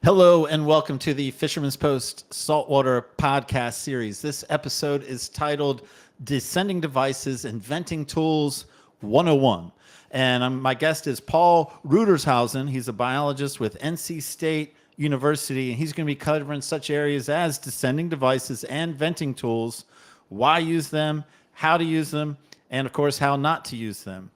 Hello and welcome to the Fisherman's Post Saltwater Podcast Series. This episode is titled Descending Devices and Venting Tools 101. And my guest is Paul Rudershausen. He's a biologist with NC State University, and he's going to be covering such areas as descending devices and venting tools, why use them, how to use them, and of course, how not to use them.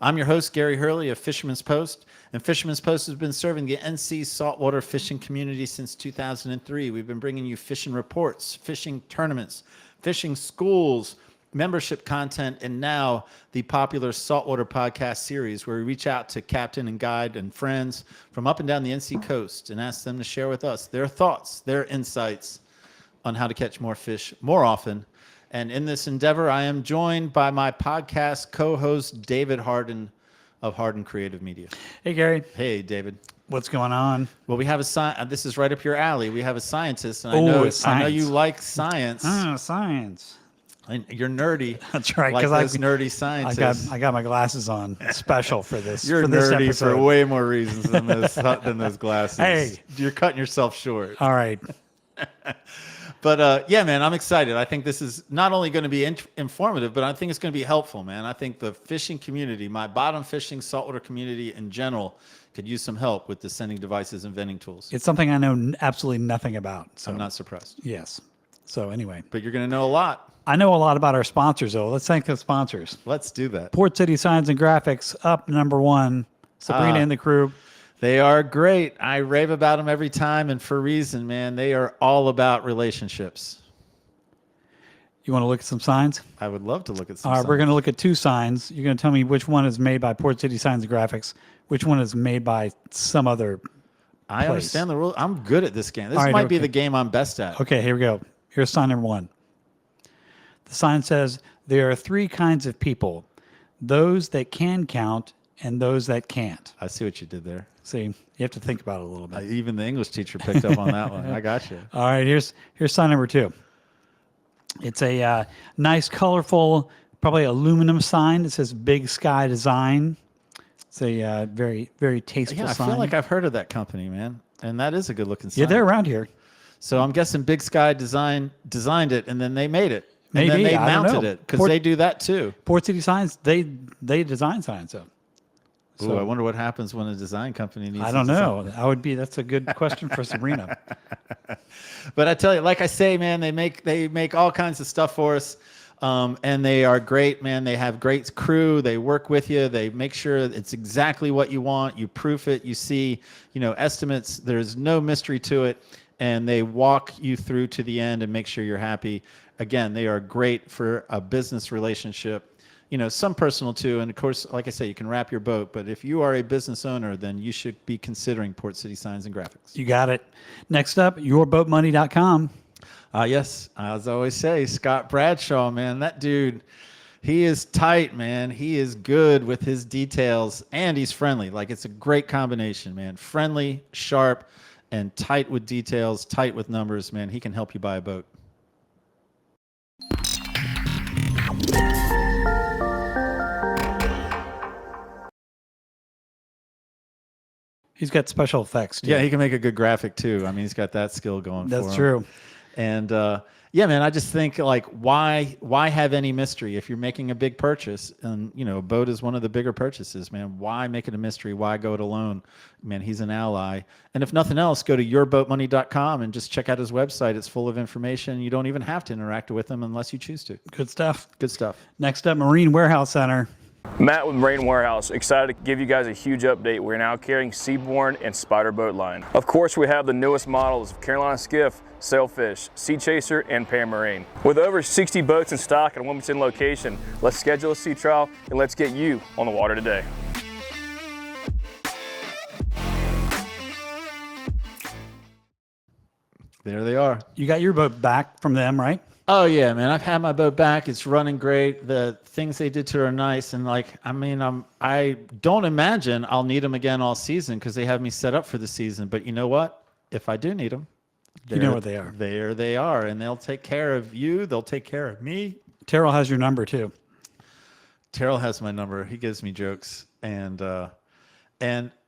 I'm your host, Gary Hurley of Fisherman's Post, and Fisherman's Post has been serving the NC saltwater fishing community since 2003. We've been bringing you fishing reports, fishing tournaments, fishing schools, membership content, and now the popular Saltwater Podcast Series, where we reach out to captain and guide and friends from up and down the NC coast and ask them to share with us their thoughts, their insights on how to catch more fish more often. And in this endeavor, I am joined by my podcast co-host, David Harden of Harden Creative Media. Hey, Gary. Hey, David. What's going on? Well, we have this is right up your alley. We have a scientist, and I know you like science. Oh, science. And you're nerdy. That's right. Like those nerdy scientists. I got my glasses on, special for this. You're for this nerdy episode. for way more reasons than those glasses. Hey, you're cutting yourself short. All right. But yeah, man, I'm excited. I think this is not only going to be informative, but I think it's going to be helpful, man. I think the fishing community, my bottom fishing saltwater community in general, could use some help with descending devices and venting tools. It's something I know absolutely nothing about. So I'm not surprised. Yes. So anyway. But you're going to know a lot. I know a lot about our sponsors, though. Let's thank the sponsors. Let's do that. Port City Signs and Graphics, up #1. Sabrina and the crew. They are great. I rave about them every time, and for a reason, man. They are all about relationships. You want to look at some signs? I would love to look at some All right, signs. we're going to look at two signs. You're going to tell me which one is made by Port City Signs and Graphics, which one is made by some other I place. understand the rule. I'm good at this game. This All right, might be okay. the game I'm best at. Okay, here we go. Here's sign number 1. The sign says, there are 3 kinds of people, those that can count and those that can't. I see what you did there. See, you have to think about it a little bit. Even the English teacher picked up on that one. I got you. All right, here's sign number 2. It's a nice, colorful, probably aluminum sign. It says Big Sky Design. It's a very, very tasteful Yeah, I sign. feel like I've heard of that company, man. And that is a good looking sign. Yeah, they're around here. So I'm guessing Big Sky designed it, and then they made it. Maybe, and then they I don't mounted know. it, because they do that too. Port City Signs, they design signs, so. Ooh, I wonder what happens when a design company needs. I don't know. That's a good question for Sabrina. But I tell you, like I say, man, they make all kinds of stuff for us, and they are great, man. They have great crew. They work with you. They make sure it's exactly what you want. You proof it. You see, estimates. There's no mystery to it, and they walk you through to the end and make sure you're happy. Again, they are great for a business relationship. Some personal too. And of course, like I say, you can wrap your boat, but if you are a business owner, then you should be considering Port City Signs and Graphics. You got it. Next up, yourboatmoney.com. Yes, as I always say, Scott Bradshaw, man, that dude, he is tight, man. He is good with his details, and he's friendly. Like, it's a great combination, man. Friendly, sharp, and tight with details, tight with numbers, man. He can help you buy a boat. He's got special effects, too. Yeah, he can make a good graphic, too. I mean, he's got that skill going for him. That's true. And, yeah, man, I just think, like, why have any mystery? If you're making a big purchase, and, a boat is one of the bigger purchases, man, why make it a mystery? Why go it alone? Man, he's an ally. And if nothing else, go to yourboatmoney.com and just check out his website. It's full of information. You don't even have to interact with him unless you choose to. Good stuff. Good stuff. Next up, Marine Warehouse Center. Matt with Marine Warehouse, excited to give you guys a huge update. We're now carrying Seabourn and Spider boat line. Of course, we have the newest models of Carolina Skiff, Sailfish, Sea Chaser, and Pan Marine. With over 60 boats in stock at a Wilmington location, let's schedule a sea trial and let's get you on the water today. There they are. You got your boat back from them, right? Oh yeah, man! I've had my boat back. It's running great. The things they did to it are nice, and I don't imagine I'll need them again all season because they have me set up for the season. But you know what? If I do need them, You know what they are. There they are, and they'll take care of you. They'll take care of me. Terrell has your number too. Terrell has my number. He gives me jokes, and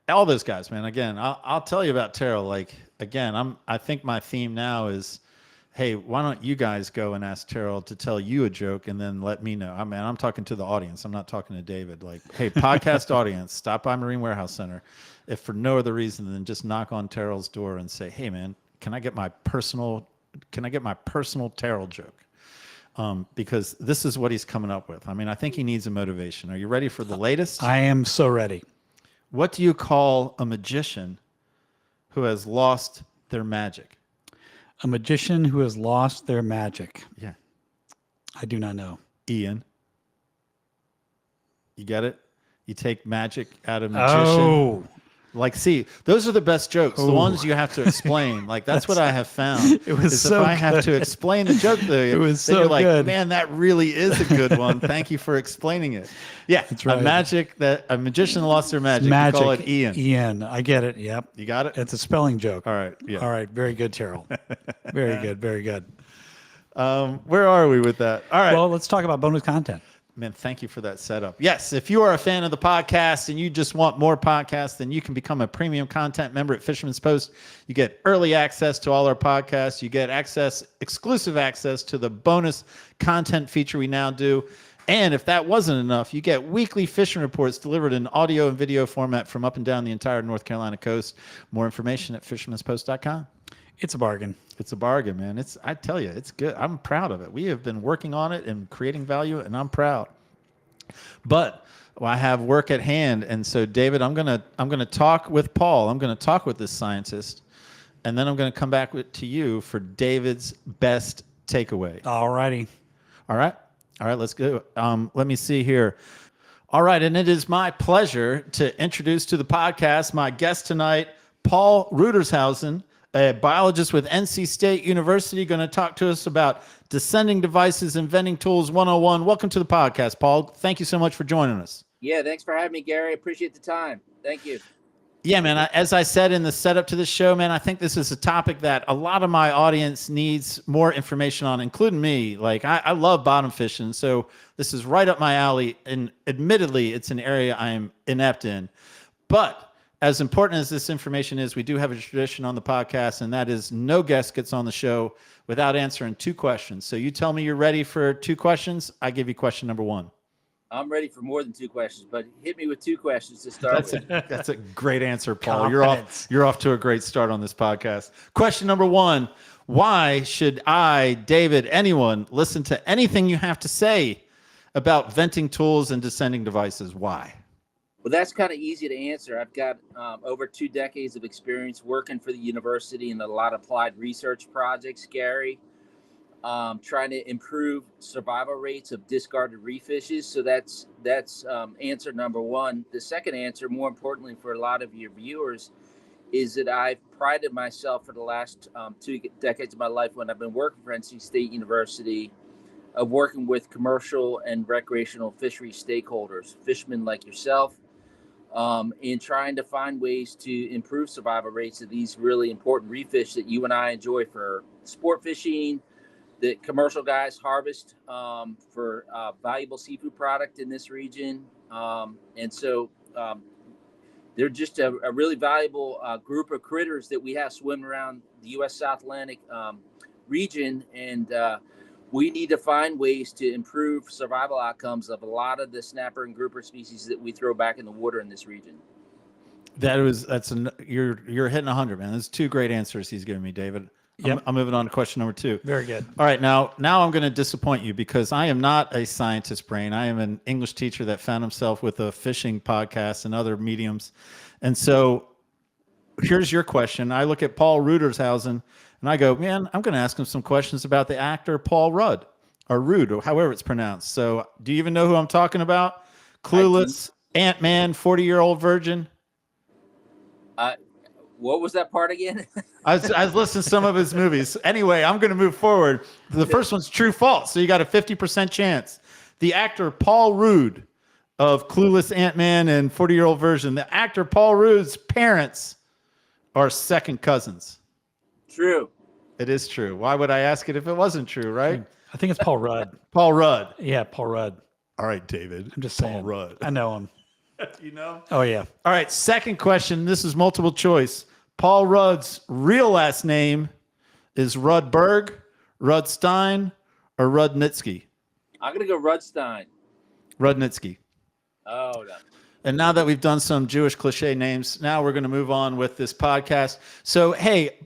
all those guys, man. Again, I'll tell you about Terrell. Like, again, I think my theme now is, hey, why don't you guys go and ask Terrell to tell you a joke and then let me know? I mean, I'm talking to the audience. I'm not talking to David. Like, hey, podcast audience, stop by Marine Warehouse Center, if for no other reason than just knock on Terrell's door and say, hey, man, can I get my personal Terrell joke? Because this is what he's coming up with. I mean, I think he needs a motivation. Are you ready for the latest? I am so ready. What do you call a magician who has lost their magic? A magician who has lost their magic. Yeah. I do not know. Ian. You get it? You take magic out of magician. Oh. Like, see, those are the best jokes. The ones you have to explain. Like, that's what I have found. It was is so if I have to explain the joke to you, It was then so you're like, good. man, that really is a good one. Thank you for explaining it. Yeah, That's right. A magician lost their magic. Magic. You call it Ian. Ian. I get it. Yep. You got it? It's a spelling joke. All right. Yeah. All right. Very good, Terrell. Very good. Very good. Where are we with that? All right. Well, let's talk about bonus content. Man, thank you for that setup. Yes, if you are a fan of the podcast and you just want more podcasts, then you can become a premium content member at Fisherman's Post. You get early access to all our podcasts. You get exclusive access to the bonus content feature we now do. And if that wasn't enough, you get weekly fishing reports delivered in audio and video format from up and down the entire North Carolina coast. More information at fishermanspost.com. It's a bargain. It's a bargain, man. I tell you, it's good. I'm proud of it. We have been working on it and creating value, and I'm proud. But I have work at hand, and so David, I'm gonna talk with Paul. I'm gonna talk with this scientist, and then I'm gonna come back to you for David's best takeaway. All righty. All right, let's go. Let me see here. All right, and it is my pleasure to introduce to the podcast my guest tonight, Paul Rudershausen, a biologist with NC State University, going to talk to us about descending devices and vending tools 101. Welcome to the podcast, Paul. Thank you so much for joining us. Yeah, thanks for having me, Gary. Appreciate the time. Thank you. Yeah, man. As I said in the setup to this show, man, I think this is a topic that a lot of my audience needs more information on, including me. Like, I love bottom fishing, so this is right up my alley. And admittedly, it's an area I am inept in. But as important as this information is, we do have a tradition on the podcast, and that is no guest gets on the show without answering 2 questions. So you tell me you're ready for 2 questions. I give you question number 1. I'm ready for more than 2 questions, but hit me with 2 questions to start with. That's a great answer, Paul. Confidence. You're off to a great start on this podcast. Question number 1, why should I, David, anyone listen to anything you have to say about venting tools and descending devices? Why? Well, that's kind of easy to answer. I've got over 2 decades of experience working for the university in a lot of applied research projects, Gary, trying to improve survival rates of discarded reef fishes. So that's answer number 1. The second answer, more importantly for a lot of your viewers, is that I've prided myself for the last 2 decades of my life when I've been working for NC State University of working with commercial and recreational fishery stakeholders, fishermen like yourself, in trying to find ways to improve survival rates of these really important reef fish that you and I enjoy for sport fishing, that commercial guys harvest for valuable seafood product in this region. And so they're just a really valuable group of critters that we have swimming around the U.S. South Atlantic region. And we need to find ways to improve survival outcomes of a lot of the snapper and grouper species that we throw back in the water in this region. You're hitting 100, man. There's 2 great answers he's giving me, David. Yep. I'm moving on to question number 2. Very good. All right, now I'm going to disappoint you because I am not a scientist brain. I am an English teacher that found himself with a fishing podcast and other mediums. And so here's your question. I look at Paul Rudershausen and I go, man, I'm going to ask him some questions about the actor Paul Rudd, or Rude, or however it's pronounced. So do you even know who I'm talking about? Clueless, Ant-Man, 40-year-old virgin. What was that part again? I was listening to some of his movies. Anyway, I'm going to move forward. The first one's true false, so you got a 50% chance. The actor Paul Rudd of Clueless, Ant-Man, and 40-year-old virgin. The actor Paul Rudd's parents are second cousins. True. It is true. Why would I ask it if it wasn't true, right? I think it's Paul Rudd. Paul Rudd. Yeah, Paul Rudd. All right, David. I'm just Paul saying. Rudd. I know him. You know? Oh yeah. All right, second question. This is multiple choice. Paul Rudd's real last name is Rudberg, Rudstein, or Rudnitsky? I'm gonna go Rudstein. Rudnitsky. Oh no. And now that we've done some Jewish cliche names, now we're going to move on with this podcast. So, hey,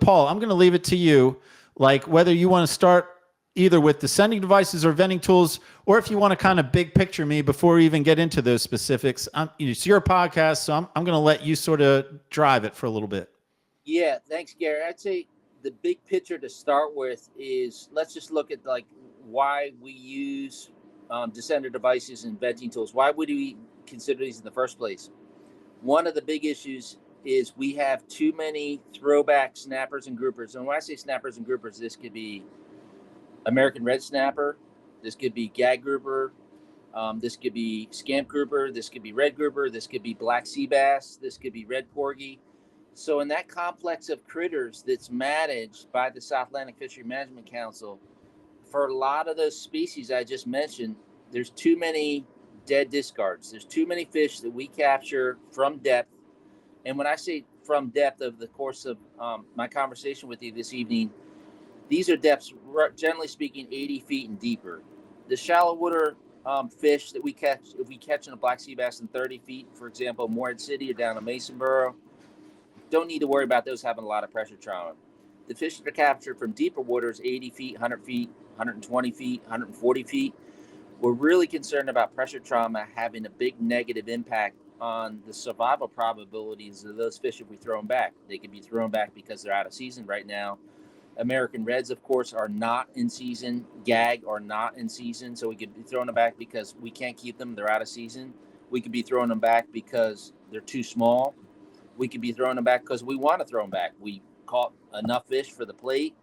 Paul, I'm going to leave it to you. Like, whether you want to start either with descending devices or venting tools, or if you want to kind of big picture me before we even get into those specifics. It's your podcast, so I'm going to let you sort of drive it for a little bit. Yeah, thanks, Gary. I'd say the big picture to start with is let's just look at like why we use descender devices and venting tools. Why would we consider these in the first place? One of the big issues is we have too many throwback snappers and groupers. And when I say snappers and groupers, this could be American red snapper, this could be gag grouper, this could be scamp grouper, this could be red grouper, this could be black sea bass, this could be red porgy. So in that complex of critters that's managed by the South Atlantic Fishery Management Council, for a lot of those species I just mentioned, there's too many dead discards. There's too many fish that we capture from depth. And when I say from depth, of the course of my conversation with you this evening, these are depths, generally speaking, 80 feet and deeper. The shallow water fish that we catch, if we catch in a black sea bass in 30 feet, for example, Morehead City or down in Masonboro, don't need to worry about those having a lot of pressure trauma. The fish that are captured from deeper waters, 80 feet, 100 feet, 120 feet, 140 feet, we're really concerned about pressure trauma having a big negative impact on the survival probabilities of those fish if we throw them back. They could be thrown back because they're out of season right now. American Reds, of course, are not in season. Gag are not in season, so we could be throwing them back because we can't keep them. They're out of season. We could be throwing them back because they're too small. We could be throwing them back because we want to throw them back. We caught enough fish for the plate.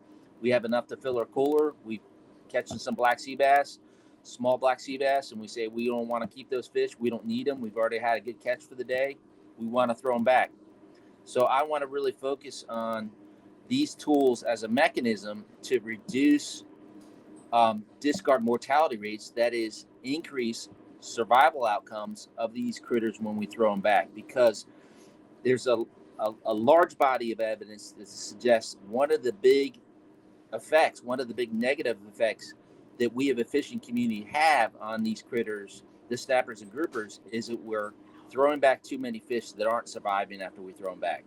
We have enough to fill our cooler. We catching some black sea bass, small black sea bass, and we say we don't want to keep those fish. We don't need them. We've already had a good catch for the day. We want to throw them back. So I want to really focus on these tools as a mechanism to reduce discard mortality rates, that is, increase survival outcomes of these critters when we throw them back, because there's a large body of evidence that suggests one of the big effects, one of the big negative effects that we as a fishing community have on these critters, the snappers and groupers, is that we're throwing back too many fish that aren't surviving after we throw them back.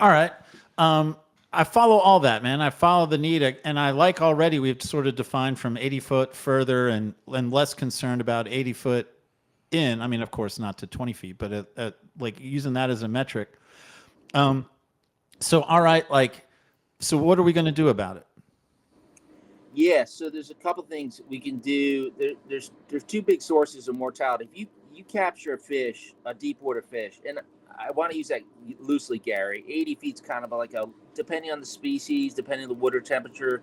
All right. I follow all that, man. I follow the need, and I like already we've sort of defined from 80 foot further and less concerned about 80 foot in. I mean, of course, not to 20 feet, but like using that as a metric. So, all right, so what are we going to do about it? Yeah, so there's a couple things we can do. There's two big sources of mortality. If you capture a fish, a deep water fish, and I want to use that loosely, Gary. 80 feet's kind of like depending on the species, depending on the water temperature,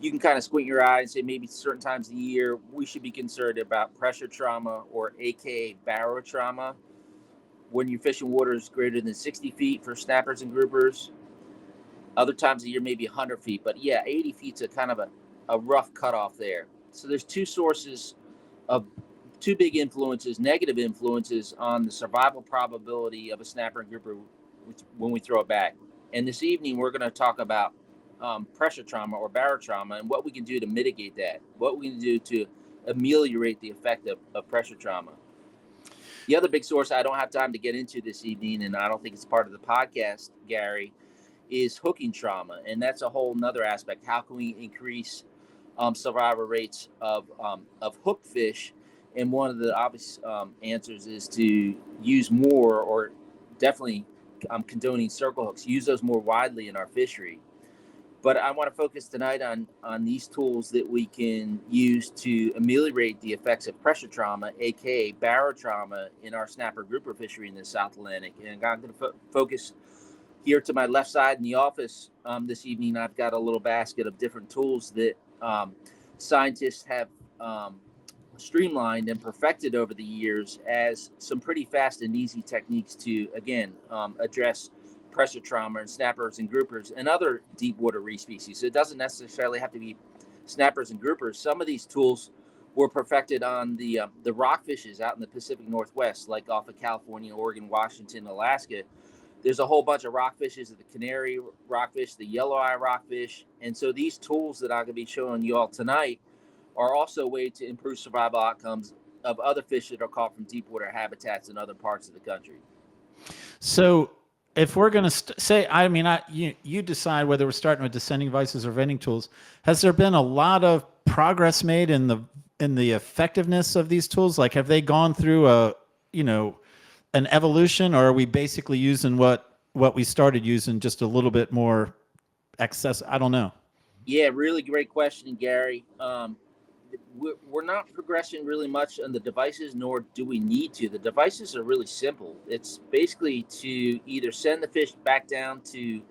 you can kind of squint your eye and say maybe certain times of the year we should be concerned about pressure trauma, or AKA barotrauma, when you're fishing waters greater than 60 feet for snappers and groupers. Other times of the year, maybe 100 feet. But yeah, 80 feet's a kind of a rough cutoff there. So there's two big influences, negative influences on the survival probability of a snapper and grouper when we throw it back. And this evening, we're going to talk about pressure trauma or barotrauma and what we can do to mitigate that, what we can do to ameliorate the effect of pressure trauma. The other big source I don't have time to get into this evening, and I don't think it's part of the podcast, Gary, is hooking trauma. And that's a whole nother aspect. How can we increase survival rates of hooked fish? And one of the obvious answers is to use more, or definitely condoning circle hooks, use those more widely in our fishery. But I want to focus tonight on these tools that we can use to ameliorate the effects of pressure trauma, aka barotrauma, in our snapper grouper fishery in the South Atlantic. And I'm going to focus here to my left side in the office this evening. I've got a little basket of different tools that scientists have streamlined and perfected over the years as some pretty fast and easy techniques to, again, address pressure trauma and snappers and groupers and other deep water reef species. So it doesn't necessarily have to be snappers and groupers. Some of these tools were perfected on the rockfishes out in the Pacific Northwest, like off of California, Oregon, Washington, Alaska. There's a whole bunch of rockfishes, the canary rockfish, the yellow eye rockfish. And so these tools that I'm going to be showing you all tonight are also a way to improve survival outcomes of other fish that are caught from deep water habitats in other parts of the country. So if we're going to say, I mean, you decide whether we're starting with descending devices or venting tools. Has there been a lot of progress made in the effectiveness of these tools? Like, have they gone through an evolution, or are we basically using what we started using, just a little bit more excess? I don't know. Yeah, really great question, Gary. We're not progressing really much on the devices, nor do we need to. The devices are really simple. It's basically to either send the fish back down to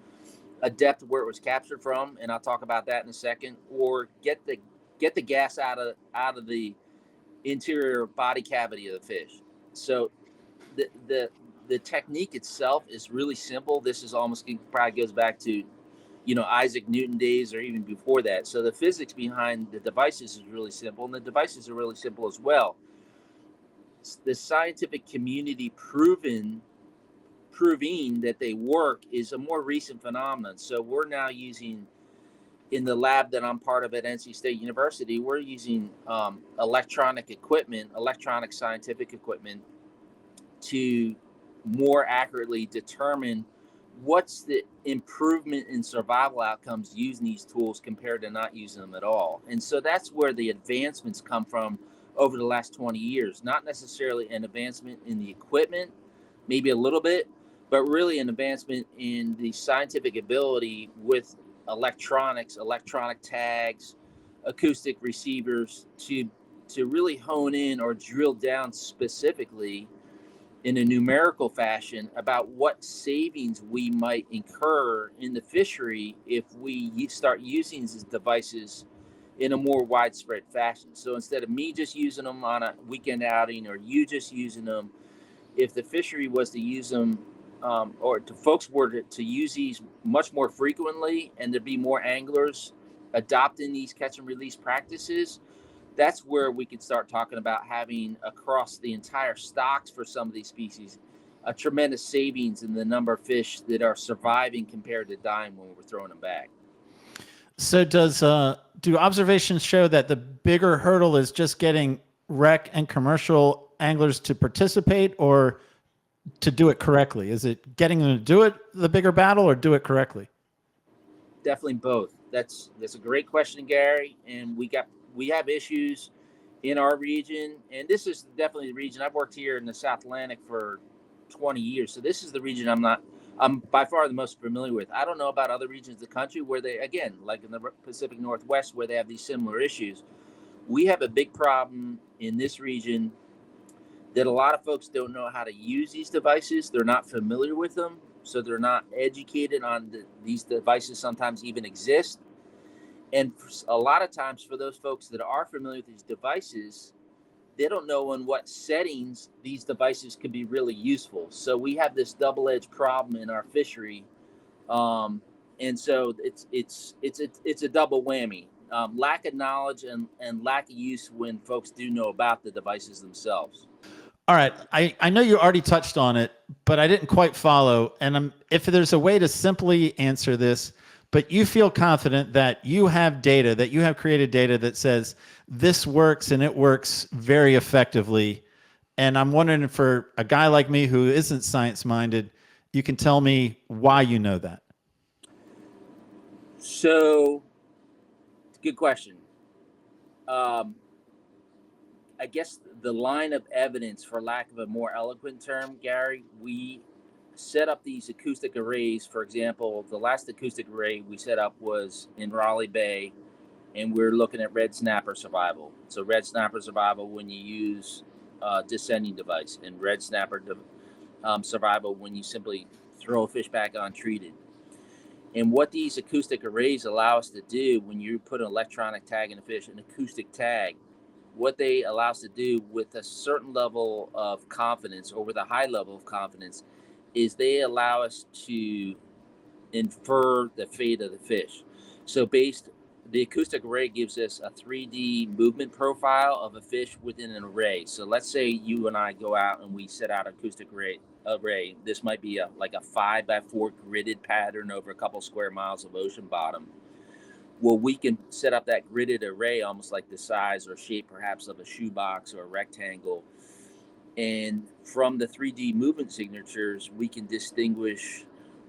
a depth where it was captured from, and I'll talk about that in a second, or get the gas out of the interior body cavity of the fish. So the technique itself is really simple. This is almost, probably goes back to Isaac Newton days or even before that. So the physics behind the devices is really simple, and the devices are really simple as well. The scientific community proving that they work is a more recent phenomenon. So we're now using, in the lab that I'm part of at NC State University, we're using electronic scientific equipment to more accurately determine what's the improvement in survival outcomes using these tools compared to not using them at all. And so that's where the advancements come from over the last 20 years, not necessarily an advancement in the equipment, maybe a little bit, but really an advancement in the scientific ability with electronics, electronic tags, acoustic receivers to really hone in or drill down specifically in a numerical fashion about what savings we might incur in the fishery if we start using these devices in a more widespread fashion. So instead of me just using them on a weekend outing, or you just using them, if the fishery was to use them, or to folks were to use these much more frequently, and there'd be more anglers adopting these catch and release practices, that's where we could start talking about having, across the entire stocks for some of these species, a tremendous savings in the number of fish that are surviving compared to dying when we're throwing them back. So do observations show that the bigger hurdle is just getting rec and commercial anglers to participate, or to do it correctly? Is it getting them to do it, the bigger battle, or do it correctly? Definitely both. That's a great question, Gary. And we have issues in our region, and this is definitely the region. I've worked here in the South Atlantic for 20 years, so this is the region I'm by far the most familiar with. I don't know about other regions of the country where they, again, like in the Pacific Northwest, where they have these similar issues. We have a big problem in this region that a lot of folks don't know how to use these devices. They're not familiar with them, so they're not educated on these devices sometimes even exist. And a lot of times, for those folks that are familiar with these devices, they don't know in what settings these devices could be really useful. So we have this double-edged problem in our fishery, and so it's a double whammy: lack of knowledge and lack of use when folks do know about the devices themselves. All right, I know you already touched on it, but I didn't quite follow. And if there's a way to simply answer this, but you feel confident that you have data, that you have created data that says this works, and it works very effectively. And I'm wondering, for a guy like me who isn't science-minded, you can tell me why you know that. So, good question. I guess the line of evidence, for lack of a more eloquent term, Gary, we set up these acoustic arrays. For example, the last acoustic array we set up was in Raleigh Bay, and we're looking at red snapper survival. So red snapper survival when you use descending device, and red snapper survival when you simply throw a fish back untreated. And what these acoustic arrays allow us to do, when you put an electronic tag in a fish, an acoustic tag, what they allow us to do with a certain level of confidence, or with a high level of confidence, is they allow us to infer the fate of the fish. So the acoustic array gives us a 3D movement profile of a fish within an array. So let's say you and I go out and we set out acoustic array. This might be like a 5x4 gridded pattern over a couple square miles of ocean bottom. Well, we can set up that gridded array almost like the size or shape perhaps of a shoebox or a rectangle. And from the 3D movement signatures, we can distinguish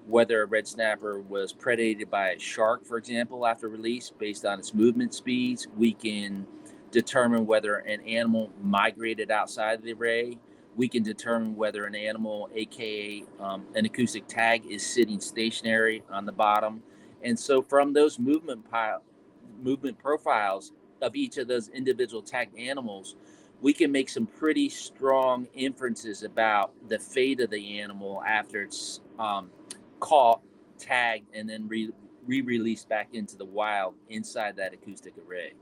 whether a red snapper was predated by a shark, for example, after release based on its movement speeds. We can determine whether an animal migrated outside of the array. We can determine whether an animal, aka an acoustic tag, is sitting stationary on the bottom. And so from those movement profiles of each of those individual tagged animals, we can make some pretty strong inferences about the fate of the animal after it's caught, tagged, and then re-released back into the wild inside that acoustic array.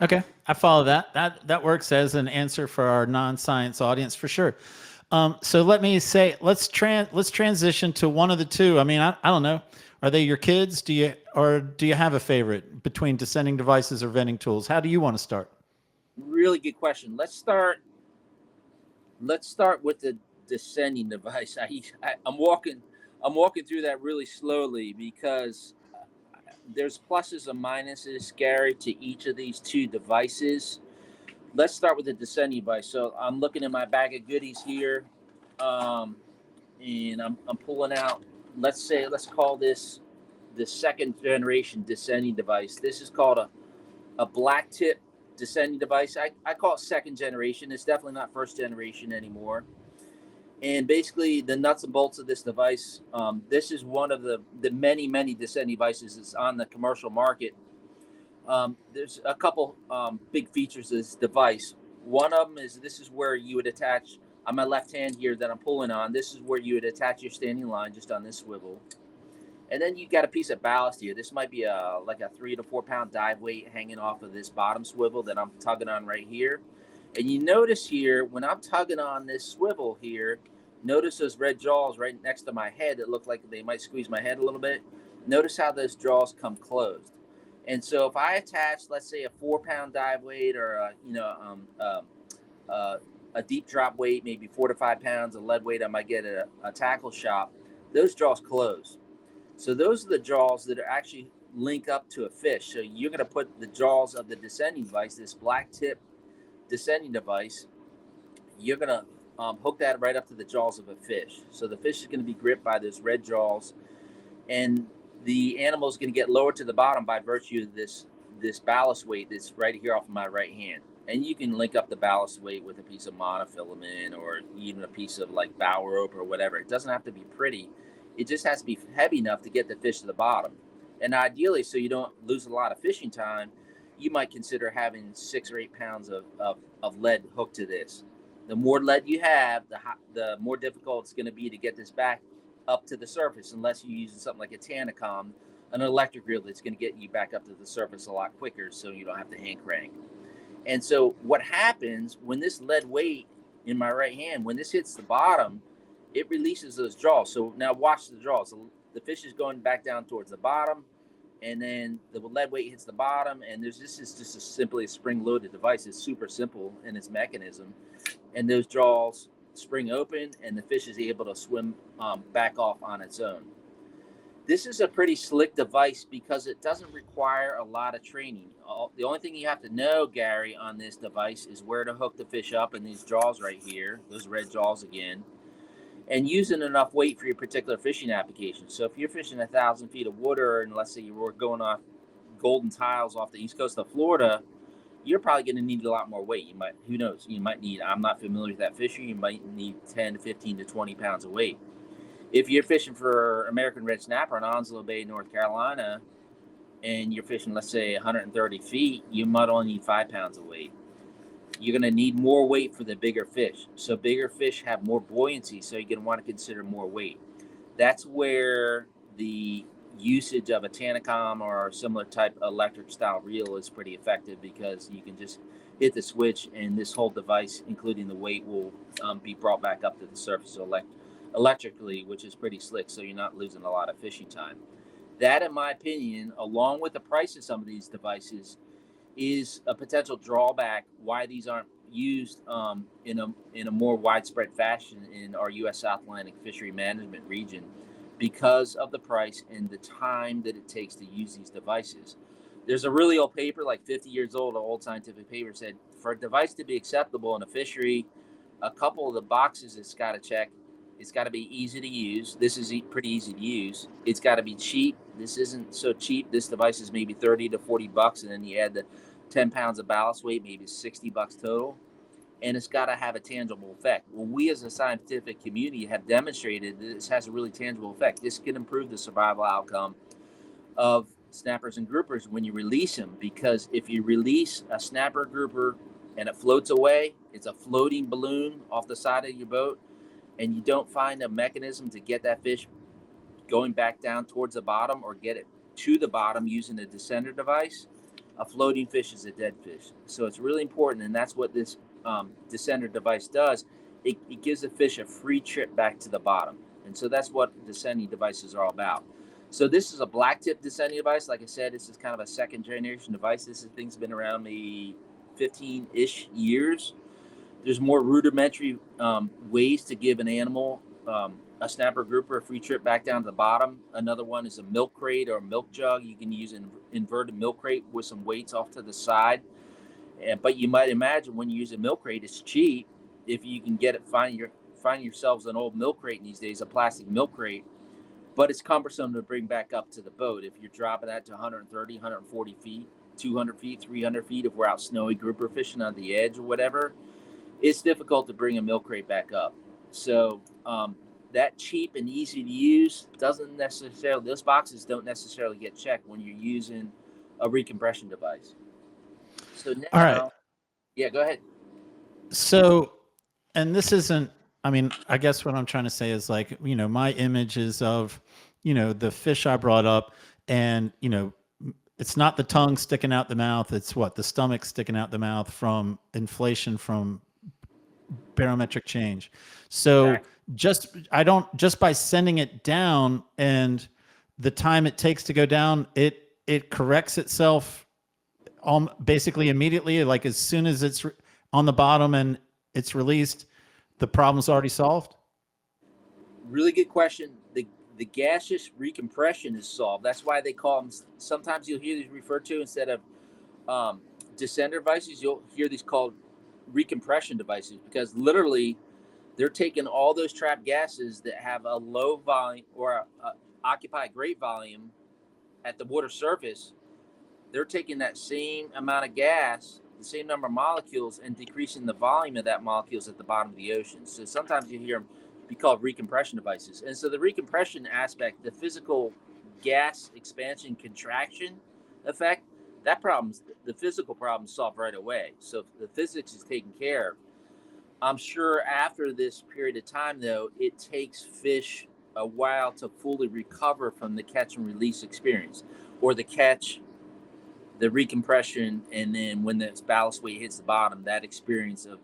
Okay, I follow that. That works as an answer for our non-science audience for sure. So let me say, let's transition to one of the two. I mean, I don't know. Are they your kids? Do you have a favorite between descending devices or venting tools? How do you want to start? Really good question. Let's start with the descending device. I'm walking through that really slowly because there's pluses and minuses, Gary, to each of these two devices. Let's start with the descending device. So I'm looking in my bag of goodies here, and I'm pulling out. Let's call this the second generation descending device. This is called a black tip descending device. I call it second generation. It's definitely not first generation anymore. And basically the nuts and bolts of this device, this is one of the many descending devices that's on the commercial market. There's a couple big features of this device. One of them is this is where you would attach, on my left hand here that I'm pulling on, this is where you would attach your standing line just on this swivel. And then you got a piece of ballast here. This might be like a 3 to 4 pound dive weight hanging off of this bottom swivel that I'm tugging on right here. And you notice here, when I'm tugging on this swivel here, notice those red jaws right next to my head that look like they might squeeze my head a little bit. Notice how those jaws come closed. And so if I attach, let's say, a 4 pound dive weight or a deep drop weight, maybe 4 to 5 pounds of lead weight I might get at a tackle shop, those jaws close. So those are the jaws that are actually link up to a fish. So you're going to put the jaws of the descending device, this black tip descending device, you're going to hook that right up to the jaws of a fish. So the fish is going to be gripped by those red jaws, and the animal is going to get lowered to the bottom by virtue of this ballast weight that's right here off of my right hand. And you can link up the ballast weight with a piece of monofilament or even a piece of like bow rope or whatever. It doesn't have to be pretty. It just has to be heavy enough to get the fish to the bottom. And ideally, so you don't lose a lot of fishing time, you might consider having 6 or 8 pounds of lead hooked to this. The more lead you have, the more difficult it's going to be to get this back up to the surface, unless you're using something like a Tanacom, an electric reel that's going to get you back up to the surface a lot quicker so you don't have to hand crank. And so what happens when this lead weight in my right hand, when this hits the bottom, it releases those jaws. So now watch the jaws. The fish is going back down towards the bottom, and then the lead weight hits the bottom, and this is just simply a spring-loaded device. It's super simple in its mechanism. And those jaws spring open, and the fish is able to swim back off on its own. This is a pretty slick device because it doesn't require a lot of training. The only thing you have to know, Gary, on this device is where to hook the fish up in these jaws right here, those red jaws again, and using enough weight for your particular fishing application. So if you're fishing 1,000 feet of water, and let's say you were going off golden tiles off the east coast of Florida, you're probably going to need a lot more weight. You might, who knows, you might need, I'm not familiar with that fishery, you might need 10 to 15 to 20 pounds of weight. If you're fishing for American red snapper in Onslow Bay, North Carolina, and you're fishing, let's say, 130 feet, you might only need 5 pounds of weight. You're going to need more weight for the bigger fish. So bigger fish have more buoyancy, so you're going to want to consider more weight. That's where the usage of a Tanacom or similar type electric style reel is pretty effective, because you can just hit the switch and this whole device, including the weight, will be brought back up to the surface electrically, which is pretty slick, so you're not losing a lot of fishing time. That, in my opinion, along with the price of some of these devices, is a potential drawback why these aren't used in a more widespread fashion in our U.S. South Atlantic fishery management region because of the price and the time that it takes to use these devices. There's a really old paper, like 50 years old, an old scientific paper said for a device to be acceptable in a fishery, a couple of the boxes it's got to check. It's got to be easy to use. This is pretty easy to use. It's got to be cheap. This isn't so cheap. This device is maybe 30 to 40 bucks, and then you add the 10 pounds of ballast weight, maybe 60 bucks total. And it's got to have a tangible effect. Well, we as a scientific community have demonstrated that this has a really tangible effect. This can improve the survival outcome of snappers and groupers when you release them, because if you release a snapper grouper and it floats away, it's a floating balloon off the side of your boat, and you don't find a mechanism to get that fish going back down towards the bottom or get it to the bottom using a descender device, a floating fish is a dead fish. So it's really important, and that's what this descender device does. It gives the fish a free trip back to the bottom, and so that's what descending devices are all about. So this is a black tip descending device. Like I said, this is kind of a second generation device. This thing's been around maybe 15-ish years. There's more rudimentary ways to give an animal, a snapper grouper, a free trip back down to the bottom. Another one is a milk crate or a milk jug. You can use an inverted milk crate with some weights off to the side. But you might imagine when you use a milk crate, it's cheap. If you can get it, find yourselves an old milk crate these days, a plastic milk crate. But it's cumbersome to bring back up to the boat. If you're dropping that to 130, 140 feet, 200 feet, 300 feet, if we're out snowy grouper fishing on the edge or whatever, it's difficult to bring a milk crate back up. So that cheap and easy to use doesn't necessarily, those boxes don't necessarily get checked when you're using a recompression device. So now, All right. Yeah, go ahead. So, and this isn't, I mean, I guess what I'm trying to say is like, my image is of, the fish I brought up, and, it's not the tongue sticking out the mouth. It's what? The stomach sticking out the mouth from inflation from barometric change. So just by sending it down and the time it takes to go down, it corrects itself basically immediately. Like as soon as it's on the bottom and it's released, the problem's already solved. Really good question. The gaseous recompression is solved. That's why they call them, sometimes you'll hear these referred to instead of descender devices, you'll hear these called recompression devices, because literally they're taking all those trapped gases that have a low volume or occupy great volume at the water surface. They're taking that same amount of gas, the same number of molecules, and decreasing the volume of that molecules at the bottom of the ocean. So sometimes you hear them be called recompression devices. And so the recompression aspect, the physical gas expansion contraction effect, that problem's, the physical problem solved right away. So the physics is taken care of. I'm sure after this period of time, though, it takes fish a while to fully recover from the catch and release experience, or the catch, the recompression, and then when the ballast weight hits the bottom, that experience of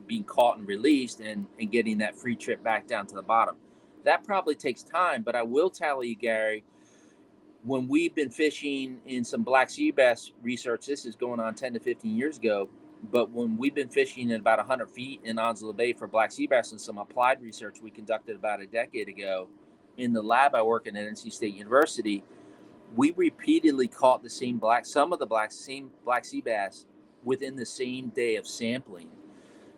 being caught and released and getting that free trip back down to the bottom. That probably takes time, but I will tell you, Gary, when we've been fishing in some black sea bass research, this is going on 10 to 15 years ago, but when we've been fishing at about 100 feet in Onslow Bay for black sea bass and some applied research we conducted about a decade ago in the lab I work in at NC State University, we repeatedly caught some of the black sea bass within the same day of sampling.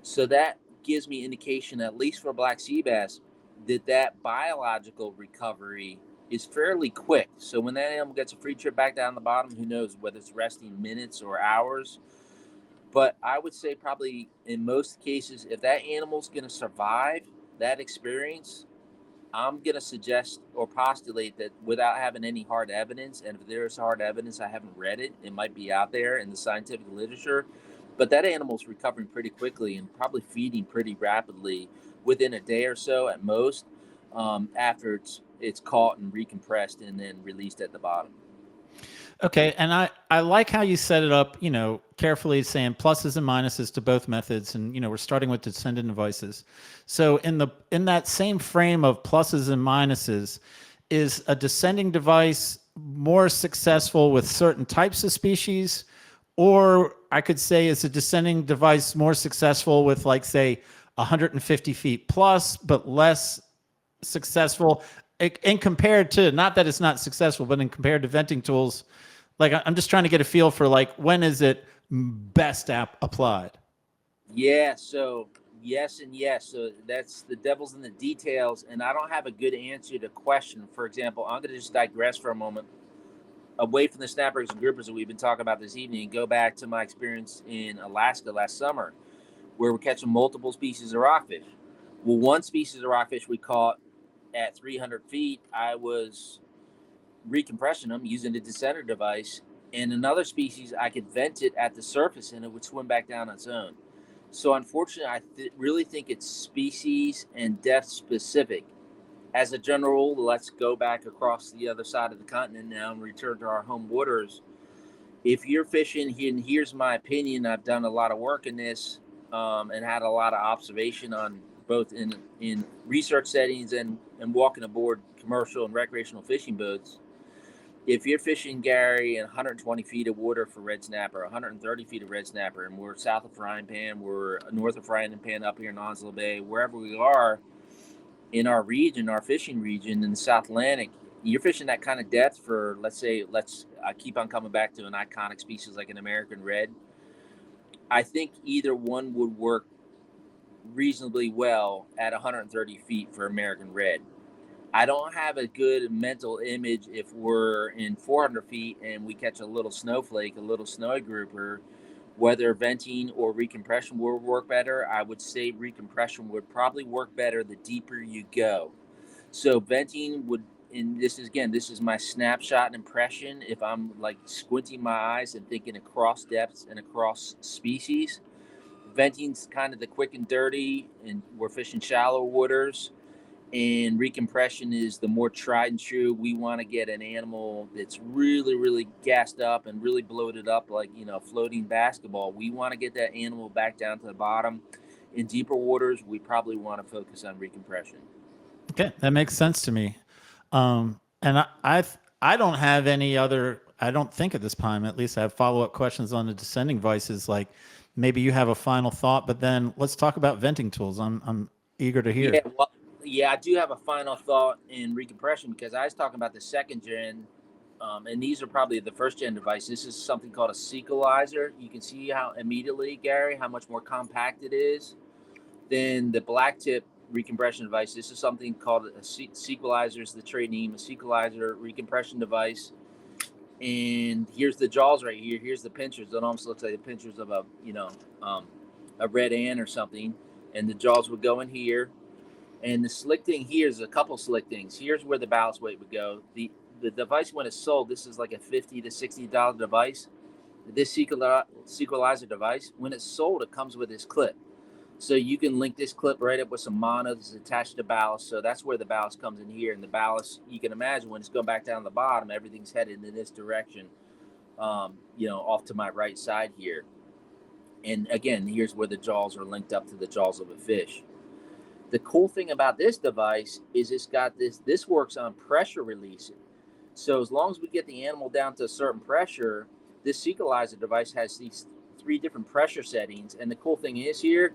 So that gives me indication, at least for black sea bass, that biological recovery is fairly quick. So when that animal gets a free trip back down the bottom, who knows whether it's resting minutes or hours. But I would say probably in most cases, if that animal's going to survive that experience, I'm going to suggest or postulate that without having any hard evidence, and if there is hard evidence, I haven't read it, it might be out there in the scientific literature, but that animal's recovering pretty quickly and probably feeding pretty rapidly within a day or so at most, after it's caught and recompressed and then released at the bottom. Okay, and I like how you set it up, carefully saying pluses and minuses to both methods, and we're starting with descendant devices. So in that same frame of pluses and minuses, is a descending device more successful with certain types of species, or I could say is a descending device more successful with, like, say, 150 feet plus, but less successful in compared to, not that it's not successful, but in compared to venting tools. Like, I'm just trying to get a feel for, like, when is it best applied? Yeah, so yes and yes. So that's the devil's in the details, and I don't have a good answer to the question. For example, I'm going to just digress for a moment away from the snappers and groupers that we've been talking about this evening and go back to my experience in Alaska last summer, where we're catching multiple species of rockfish. Well, one species of rockfish we caught at 300 feet, I was recompressing them using the descender device, and another species I could vent it at the surface and it would swim back down on its own. So unfortunately, I really think it's species and depth specific. As a general rule, let's go back across the other side of the continent now and return to our home waters. If you're fishing, and here's my opinion, I've done a lot of work in this, and had a lot of observation on both in research settings and walking aboard commercial and recreational fishing boats. If you're fishing, Gary, in 120 feet of water for red snapper, 130 feet of red snapper, and we're south of Frying Pan, we're north of Frying Pan up here in Onslow Bay, wherever we are in our region, our fishing region in the South Atlantic, you're fishing that kind of depth for, I keep on coming back to an iconic species like an American red. I think either one would work reasonably well at 130 feet for American red. I don't have a good mental image if we're in 400 feet and we catch a little snowflake, a little snowy grouper, whether venting or recompression would work better. I would say recompression would probably work better the deeper you go. So venting would, and this is my snapshot impression. If I'm like squinting my eyes and thinking across depths and across species, venting's kind of the quick and dirty, and we're fishing shallow waters. And recompression is the more tried and true. We want to get an animal that's really, really gassed up and really bloated up, like, floating basketball. We want to get that animal back down to the bottom. In deeper waters, we probably want to focus on recompression. Okay, that makes sense to me. And I don't have any other. I don't think at this time, at least, I have follow-up questions on the descending devices. Like, maybe you have a final thought, but then let's talk about venting tools. I'm eager to hear. Yeah, I do have a final thought in recompression, because I was talking about the second gen, and these are probably the first gen device. This is something called a sequelizer. You can see how immediately, Gary, how much more compact it is than the black tip recompression device. This is something called a sequelizer, is the trade name, a sequelizer recompression device. And here's the jaws right here. Here's the pinchers. It almost looks like the pinchers of a red ant or something. And the jaws would go in here. And the slick thing here is a couple slick things. Here's where the ballast weight would go. The device, when it's sold, this is like a $50 to $60 device. This sequelizer device, when it's sold, it comes with this clip. So you can link this clip right up with some mono that's attached to ballast. So that's where the ballast comes in here. And the ballast, you can imagine when it's going back down the bottom, everything's headed in this direction, off to my right side here. And again, here's where the jaws are linked up to the jaws of a fish. The cool thing about this device is it's got this works on pressure releasing. So as long as we get the animal down to a certain pressure, this sequelizer device has these 3 different pressure settings. And the cool thing is here,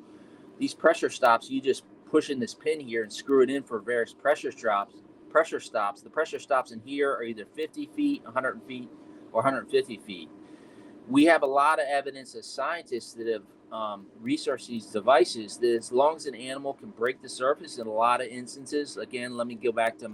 these pressure stops, you just push in this pin here and screw it in for various pressure stops. The pressure stops in here are either 50 feet, 100 feet, or 150 feet. We have a lot of evidence as scientists that have researched these devices that as long as an animal can break the surface in a lot of instances, again, let me go back to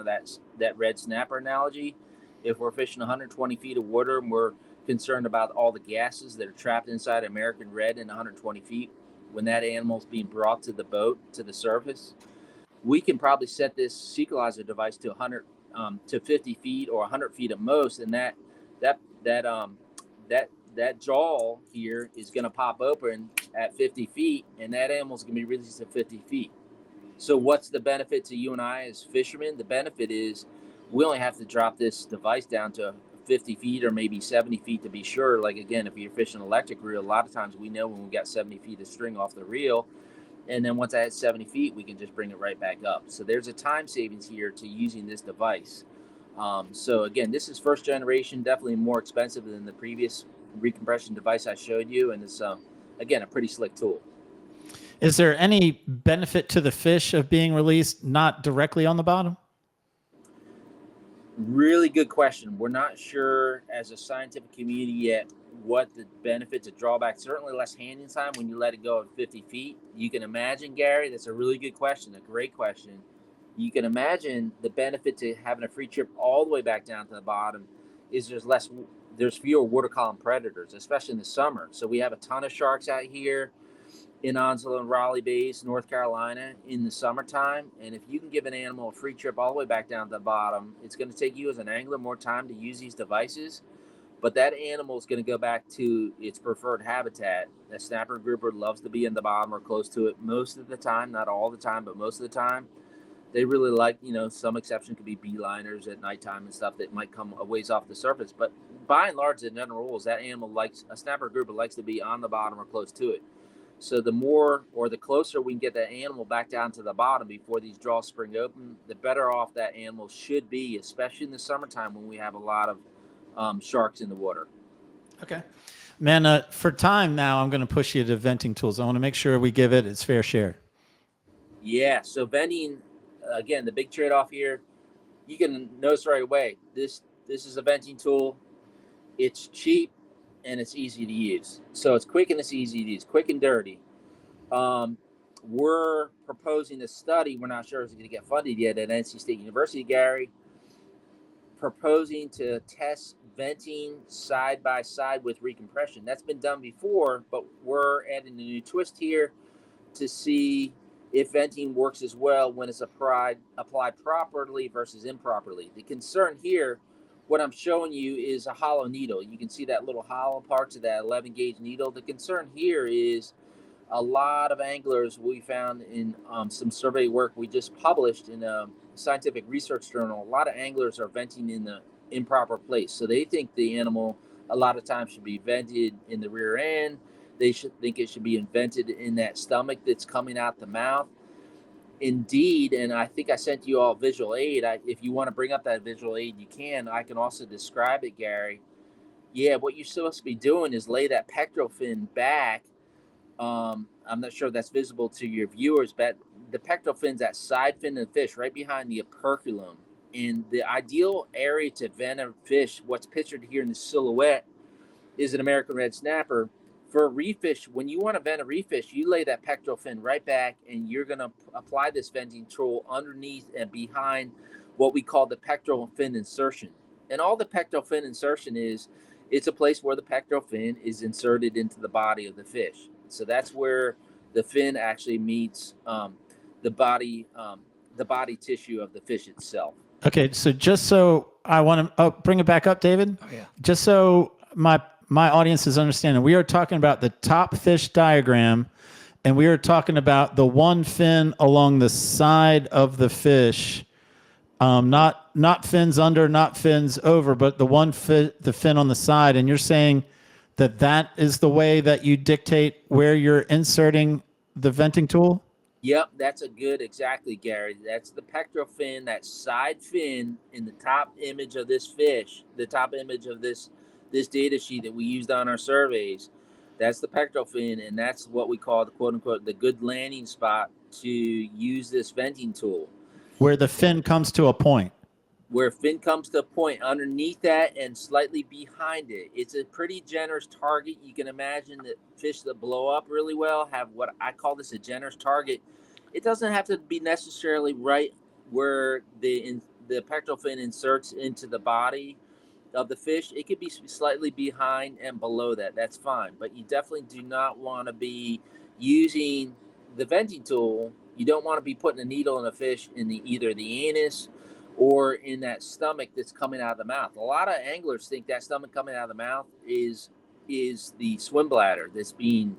that red snapper analogy. If we're fishing 120 feet of water and we're concerned about all the gases that are trapped inside American red in 120 feet, when that animal's being brought to the boat, to the surface, we can probably set this sequelizer device to 100 to 50 feet or 100 feet at most, and that jaw here is going to pop open at 50 feet, and that animal's going to be released at 50 feet. So what's the benefit to you and I as fishermen? The benefit is we only have to drop this device down to 50 feet or maybe 70 feet to be sure. Like, again, if you're fishing electric reel, a lot of times we know when we got 70 feet of string off the reel. And then once I hit 70 feet, we can just bring it right back up. So there's a time savings here to using this device. So again, this is first generation, definitely more expensive than the previous recompression device I showed you, and it's again a pretty slick tool. Is there any benefit to the fish of being released not directly on the bottom? Really good question. We're not sure as a scientific community yet what the benefits of drawbacks. Certainly less handling time when you let it go at 50 feet. You can imagine, Gary, that's a really good question, a great question. You can imagine the benefit to having a free trip all the way back down to the bottom is there's fewer water column predators, especially in the summer. So we have a ton of sharks out here in Onslow and Raleigh Bays, North Carolina, in the summertime. And if you can give an animal a free trip all the way back down to the bottom, it's going to take you as an angler more time to use these devices. But that animal is going to go back to its preferred habitat. The snapper grouper loves to be in the bottom or close to it most of the time, not all the time, but most of the time. They really like, some exception could be beeliners at nighttime and stuff that might come a ways off the surface. But by and large, the general rules, that animal a snapper grouper likes to be on the bottom or close to it. So the more or the closer we can get that animal back down to the bottom before these draws spring open, the better off that animal should be, especially in the summertime when we have a lot of sharks in the water. Okay. Man, for time now, I'm going to push you to venting tools. I want to make sure we give it its fair share. Yeah, so venting, again, the big trade-off here, you can notice right away, this is a venting tool. It's cheap and it's easy to use. So it's quick and it's easy to use, quick and dirty. We're proposing a study. We're not sure if it's going to get funded yet at NC State University, Gary, proposing to test venting side by side with recompression. That's been done before, but we're adding a new twist here to see if venting works as well when it's applied properly versus improperly. The concern here, what I'm showing you is a hollow needle. You can see that little hollow parts of that 11 gauge needle. The concern here is a lot of anglers we found in some survey work we just published in a scientific research journal. A lot of anglers are venting in the improper place. So they think the animal a lot of times should be vented in the rear end. They should think it should be vented in that stomach that's coming out the mouth. Indeed, and I think I sent you all visual aid. If you want to bring up that visual aid, you can. I can also describe it, Gary. Yeah, what you're supposed to be doing is lay that pectoral fin back. I'm not sure if that's visible to your viewers, but the pectoral fin's that side fin of the fish right behind the operculum. And the ideal area to vent a fish, what's pictured here in the silhouette, is an American red snapper. For a reef fish, when you want to vent a reef fish, you lay that pectoral fin right back and you're going to apply this venting tool underneath and behind what we call the pectoral fin insertion. And all the pectoral fin insertion is, it's a place where the pectoral fin is inserted into the body of the fish. So that's where the fin actually meets the body tissue of the fish itself. Okay, so just so I want to bring it back up, David. Oh, yeah. Just so my audience is understanding, we are talking about the top fish diagram, and we are talking about the one fin along the side of the fish, not fins under, not fins over, but the fin on the side. And you're saying that is the way that you dictate where you're inserting the venting tool? Yep, that's exactly, Gary. That's the pectoral fin, that side fin in the top image of this fish, the top image of this data sheet that we used on our surveys. That's the pectoral fin, and that's what we call the quote unquote the good landing spot to use this venting tool. Where the fin comes to a point. Where fin comes to a point underneath that and slightly behind it. It's a pretty generous target. You can imagine that fish that blow up really well have what I call this a generous target. It doesn't have to be necessarily right where the pectoral fin inserts into the body of the fish. It could be slightly behind and below that. That's fine. But you definitely do not want to be using the venting tool. You don't want to be putting a needle in a fish in either the anus or in that stomach that's coming out of the mouth. A lot of anglers think that stomach coming out of the mouth is the swim bladder that's being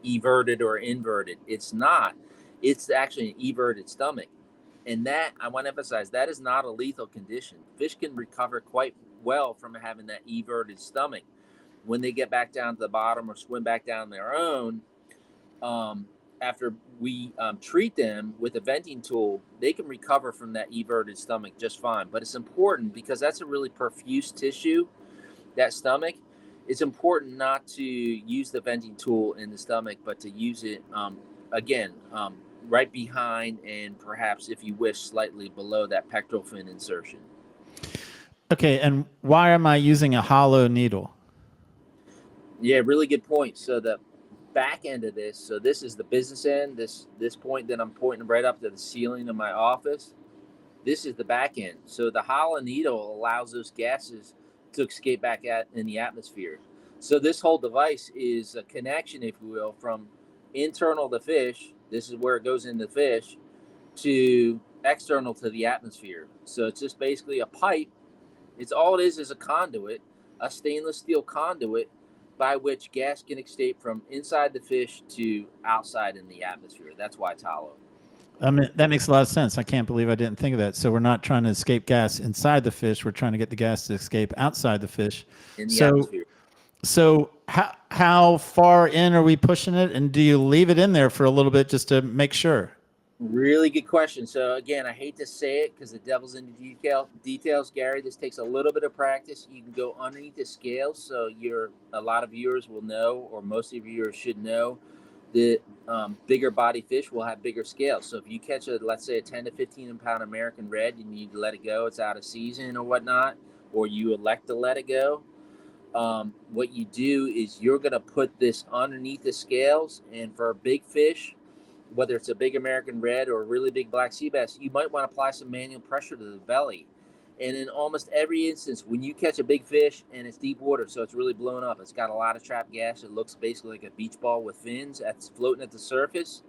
everted or inverted. It's not. It's actually an everted stomach. And that, I want to emphasize, that is not a lethal condition. Fish can recover quite well from having that everted stomach. When they get back down to the bottom or swim back down their own, after we treat them with a venting tool, they can recover from that everted stomach just fine. But it's important because that's a really perfuse tissue, that stomach. It's important not to use the venting tool in the stomach, but to use it, again, right behind and perhaps, if you wish, slightly below that pectoral fin insertion. Okay, and why am I using a hollow needle? Yeah, really good point. So the back end of this, so this is the business end, this point that I'm pointing right up to the ceiling of my office. This is the back end. So the hollow needle allows those gases to escape back out in the atmosphere. So this whole device is a connection, if you will, from internal to fish. This is where it goes in the fish, to external to the atmosphere. So it's just basically a pipe. It's all it is a conduit, a stainless steel conduit by which gas can escape from inside the fish to outside in the atmosphere. That's why it's hollow. I mean, that makes a lot of sense. I can't believe I didn't think of that. So we're not trying to escape gas inside the fish. We're trying to get the gas to escape outside the fish. In the atmosphere. So how far in are we pushing it? And do you leave it in there for a little bit just to make sure? Really good question. So again, I hate to say it because the devil's in the details, Gary. This takes a little bit of practice. You can go underneath the scales, so a lot of viewers will know, or most of your viewers should know, that bigger body fish will have bigger scales. So if you catch let's say a 10 to 15 pound American red, you need to let it go. It's out of season or whatnot, or you elect to let it go. What you do is you're going to put this underneath the scales, and for a big fish, whether it's a big American red or a really big black sea bass, you might want to apply some manual pressure to the belly. And in almost every instance, when you catch a big fish and it's deep water, so it's really blown up, it's got a lot of trapped gas, it looks basically like a beach ball with fins that's floating at the surface,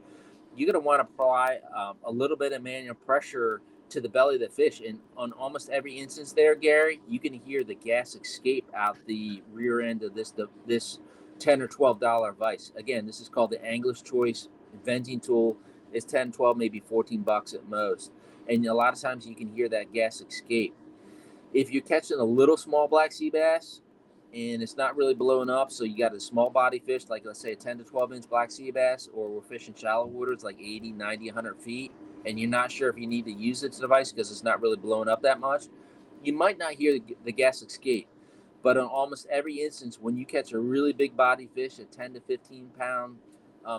you're going to want to apply a little bit of manual pressure to the belly of the fish. And on almost every instance there, Gary, you can hear the gas escape out the rear end of this $10 or $12 vise. Again, this is called the Angler's Choice venting tool. Is 10, 12, maybe $14 at most. And a lot of times you can hear that gas escape. If you're catching a little small black sea bass and it's not really blowing up, so you got a small body fish, like let's say a 10 to 12 inch black sea bass, or we're fishing shallow waters like 80, 90, 100 feet, and you're not sure if you need to use this device because it's not really blowing up that much, you might not hear the gas escape. But on almost every instance, when you catch a really big body fish, a 10 to 15 pound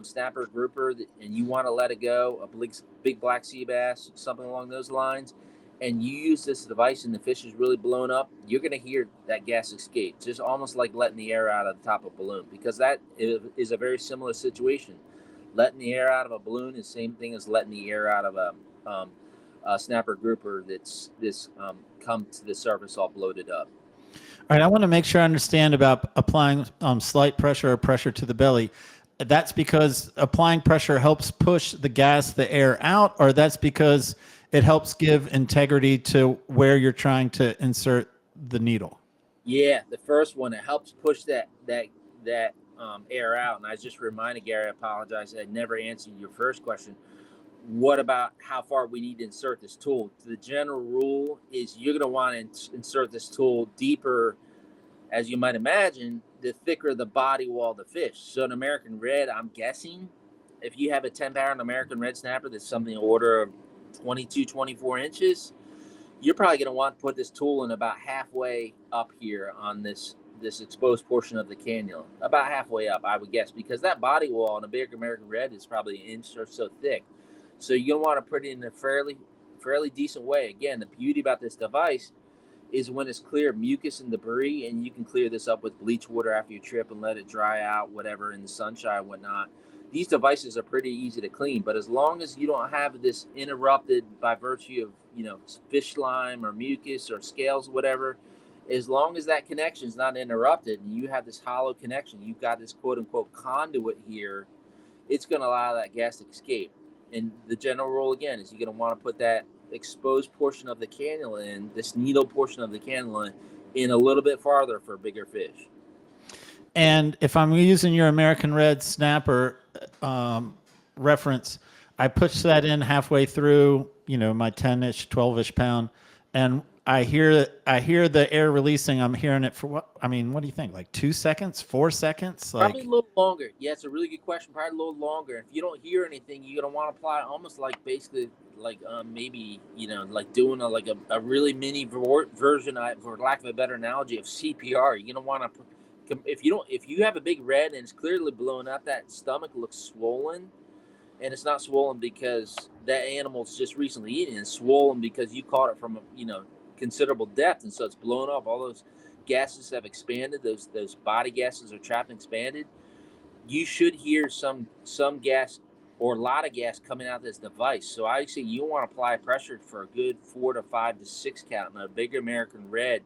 snapper grouper, and you want to let it go, a big black sea bass, something along those lines, and you use this device and the fish is really blown up, you're going to hear that gas escape, just almost like letting the air out of the top of a balloon, because that is a very similar situation. Letting the air out of a balloon is the same thing as letting the air out of a snapper grouper that's come to the surface all bloated up. All right, I want to make sure I understand about applying slight pressure or pressure to the belly. That's because applying pressure helps push the gas, the air out, or that's because it helps give integrity to where you're trying to insert the needle? Yeah, the first one, it helps push that air out. And I just reminded Gary, I apologize, I never answered your first question. What about how far we need to insert this tool? The general rule is you're going to want to insert this tool deeper, as you might imagine, the thicker the body wall of the fish. So an American red, I'm guessing, if you have a 10-pound American red snapper that's something order of 22, 24 inches, you're probably going to want to put this tool in about halfway up here on this exposed portion of the cannula. About halfway up, I would guess, because that body wall on a big American red is probably an inch or so thick. So you're going to want to put it in a fairly decent way. Again, the beauty about this device is when it's clear mucus and debris, and you can clear this up with bleach water after you trip and let it dry out, whatever, in the sunshine and whatnot. These devices are pretty easy to clean, but as long as you don't have this interrupted by virtue of, fish slime or mucus or scales, whatever, as long as that connection is not interrupted and you have this hollow connection, you've got this quote unquote conduit here, it's going to allow that gas to escape. And the general rule again is you're going to want to put that exposed portion of the cannula in, this needle portion of the cannula, in a little bit farther for bigger fish. And if I'm using your American red snapper reference, I push that in halfway through, my 10-ish, 12-ish pound. And I hear the air releasing. I'm hearing it for what? I mean, what do you think? Like 2 seconds, 4 seconds? Probably Like, a little longer. Yeah, it's a really good question. Probably a little longer. If you don't hear anything, you're gonna want to apply almost like basically like maybe like doing a really mini version, for lack of a better analogy, of CPR. You're gonna want to, if you have a big red and it's clearly blown up, that stomach looks swollen, and it's not swollen because that animal's just recently eaten. It's swollen because you caught it from considerable depth, and so it's blown up. All those gases have expanded. Those body gases are trapped and expanded. You should hear some gas or a lot of gas coming out of this device. So I say you want to apply pressure for a good 4 to 5 to 6 count in a big American red,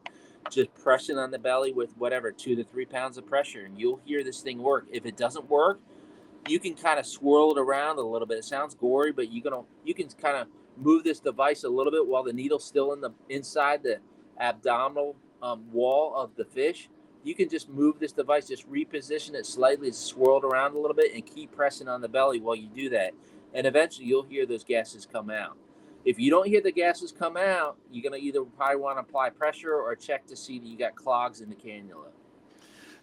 just pressing on the belly with whatever 2 to 3 pounds of pressure, and you'll hear this thing work. If it doesn't work, you can kind of swirl it around a little bit. It sounds gory, but you can kind of move this device a little bit while the needle's still inside the abdominal wall of the fish. You can just move this device, just reposition it slightly, swirl it around a little bit, and keep pressing on the belly while you do that. And eventually you'll hear those gases come out. If you don't hear the gases come out, you're going to either probably want to apply pressure or check to see that you got clogs in the cannula.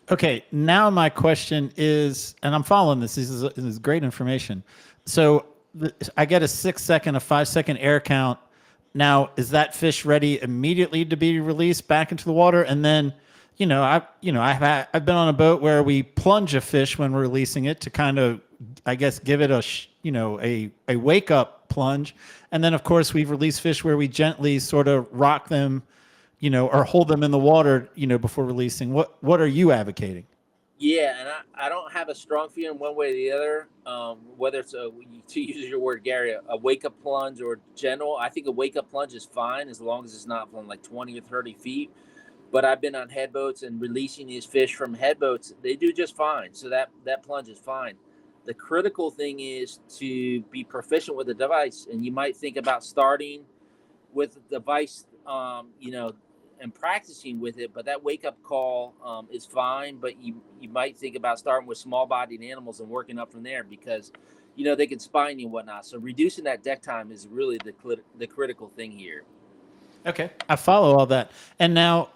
okay, now my question is, and I'm following this. This is great information. So I get a 6 second, a 5 second air count. Now, is that fish ready immediately to be released back into the water? And then, I've been on a boat where we plunge a fish when we're releasing it to kind of, I guess, give it a wake up plunge. And then, of course, we've released fish where we gently sort of rock them, or hold them in the water, before releasing. What are you advocating? Yeah, and I don't have a strong feeling one way or the other, whether it's to use your word, Gary, a wake-up plunge or general. I think a wake-up plunge is fine as long as it's not from like 20 or 30 feet. But I've been on headboats and releasing these fish from headboats. They do just fine. So that plunge is fine. The critical thing is to be proficient with the device. And you might think about starting with the device, and practicing with it, but that wake-up call is fine. But you might think about starting with small-bodied animals and working up from there, because they can spine you and whatnot. So reducing that deck time is really the critical thing here. Okay, I follow all that. And now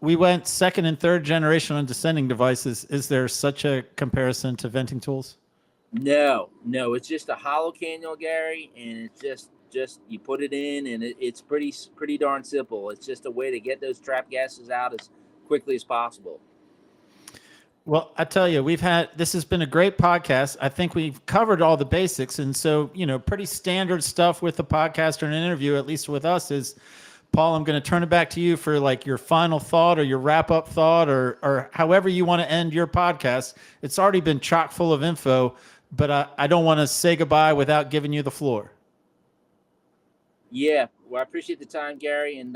we went second and third generation on descending devices. Is there such a comparison to venting tools? No, it's just a hollow cannula, Gary, and it's just you put it in, and it's pretty darn simple. It's just a way to get those trap gases out as quickly as possible. Well, I tell you, this has been a great podcast. I think we've covered all the basics. And so, pretty standard stuff with the podcast or an interview, at least with us, is, Paul, I'm going to turn it back to you for like your final thought or your wrap up thought, or however you want to end your podcast. It's already been chock full of info, but I don't want to say goodbye without giving you the floor. Yeah, well, I appreciate the time, Gary. And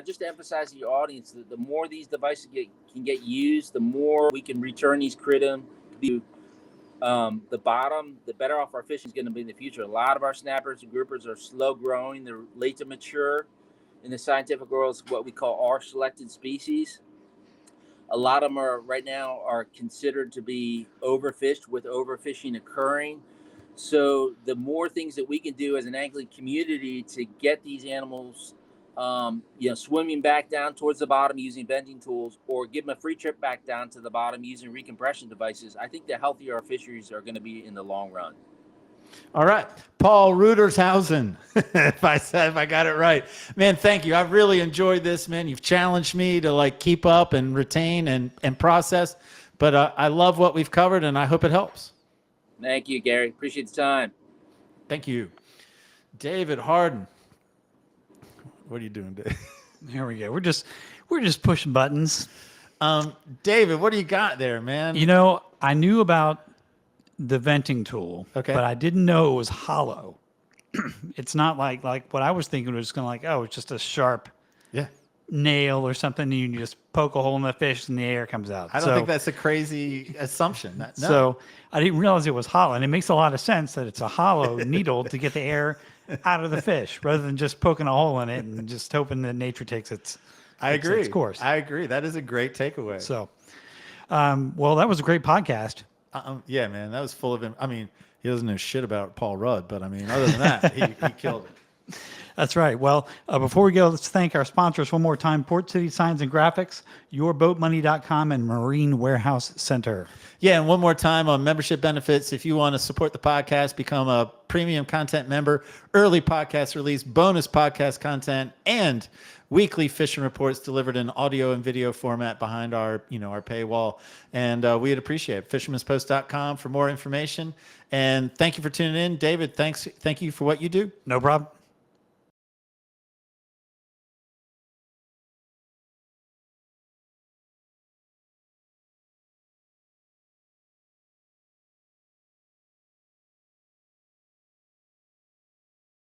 just to emphasize to your audience that the more these devices can get used, the more we can return these critter to the bottom, the better off our fishing is going to be in the future. A lot of our snappers and groupers are slow growing. They're late to mature. In the scientific world, it's what we call R-selected species. A lot of them right now are considered to be overfished, with overfishing occurring. So the more things that we can do as an angling community to get these animals, swimming back down towards the bottom using bending tools, or give them a free trip back down to the bottom using recompression devices, I think the healthier our fisheries are going to be in the long run. All right, Paul Rudershausen, if I got it right, man. Thank you. I've really enjoyed this, man. You've challenged me to like keep up and retain and process, but I love what we've covered, and I hope it helps. Thank you, Gary. Appreciate the time. Thank you, David Harden. What are you doing, Dave? Here we go. We're just pushing buttons. David, what do you got there, man? I knew about the venting tool, okay, but I didn't know it was hollow. It's not like what I was thinking was going to it's just a sharp nail or something, and you just poke a hole in the fish and the air comes out. I don't think that's a crazy assumption. No. So I didn't realize it was hollow, and it makes a lot of sense that it's a hollow needle to get the air out of the fish rather than just poking a hole in it and just hoping that nature takes its course. I agree. That is a great takeaway. So, well, that was a great podcast. Yeah, man, that was full of him. I mean, he doesn't know shit about Paul Rudd, but I mean, other than that, he killed it. That's right. Well, before we go, let's thank our sponsors one more time: Port City Signs and Graphics, YourBoatMoney.com, and Marine Warehouse Center. Yeah, and one more time on membership benefits. If you want to support the podcast, become a premium content member, early podcast release, bonus podcast content, and weekly fishing reports delivered in audio and video format behind our paywall. And we'd appreciate it. Fisherman'sPost.com for more information. And thank you for tuning in. David, thank you for what you do. No problem.